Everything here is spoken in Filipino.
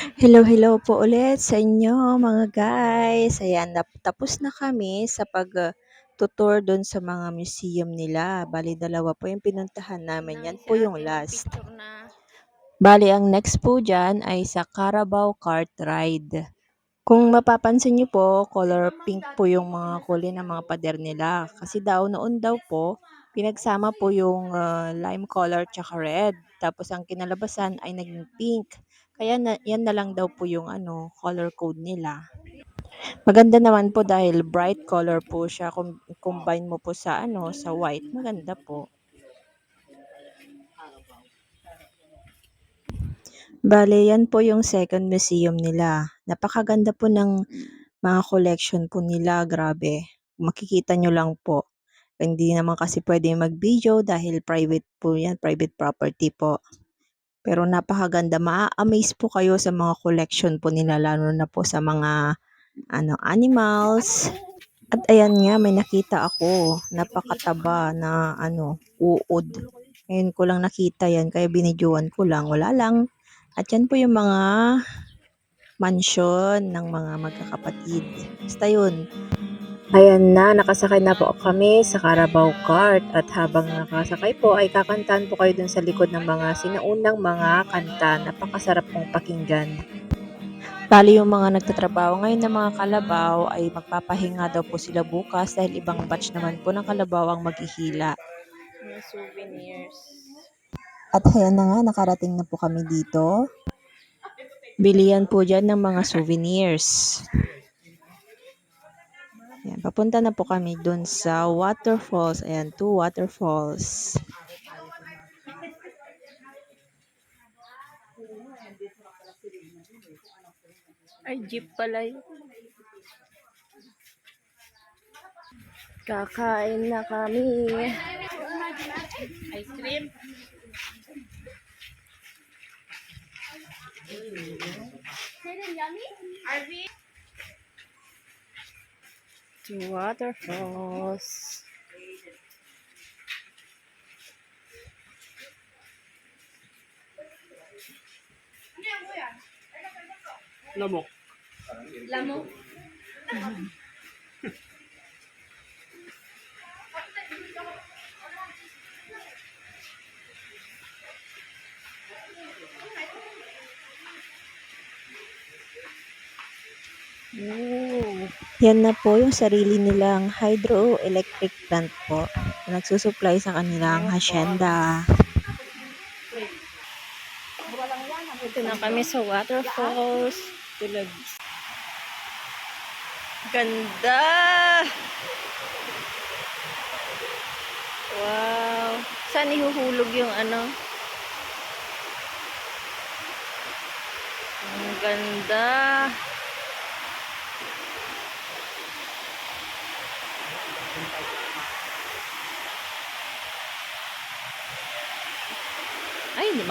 Hello po ulit sa inyo mga guys. Ayan, tapos na kami sa tutur doon sa mga museum nila. Bali, dalawa po yung pinuntahan namin. Namin Yan si po yung ate last. nagpicture na. Bali, ang next po dyan ay sa Carabao Kart Ride. Kung mapapansin nyo po, color pink po yung mga kulay ng mga pader nila. Kasi noon daw po, pinagsama po yung lime color tsaka red. Tapos ang kinalabasan ay naging pink. Kaya yan na lang daw po yung color code nila. Maganda naman po dahil bright color po siya. Kung combine mo po sa sa white, maganda po. Bale, yan po yung second museum nila. Napakaganda po ng mga collection po nila, grabe. Makikita nyo lang po. Hindi naman kasi pwede mag-video dahil private po yan, private property po. Pero napakaganda, maa-amaze po kayo sa mga collection po nila, lalo na po sa mga animals. At ayan nga, may nakita ako, napakataba na uod. Ngayon ko lang nakita yan, kaya binidyoan ko lang, wala lang. At yan po yung mga mansyon ng mga magkakapatid. Basta yun. Ayan na, nakasakay na po kami sa Carabao Cart at habang nakasakay po ay kakantahan po kayo dun sa likod ng mga sinaunang mga kanta. Napakasarap pong pakinggan. Bali yung mga nagtatrabaho ngayon ng mga kalabaw ay magpapahinga daw po sila bukas dahil ibang batch naman po ng kalabaw ang maghihila. Mga souvenirs. At ayan na nga, nakarating na po kami dito. Bilihan po dyan ng mga souvenirs. Ayan, papunta na po kami dun sa waterfalls. Ayan, 2 waterfalls. Ay, jeep pala yun. Kakain na kami. Ice cream. To waterfalls. Lamok. Lamok. Yan na po yung sarili nilang hydroelectric plant po na nagsusupply sa kanilang hacienda. Ito na kami sa waterfalls. Ganda! Wow! Saan ihuhulog yung ano? Ang ganda! Ay, hindi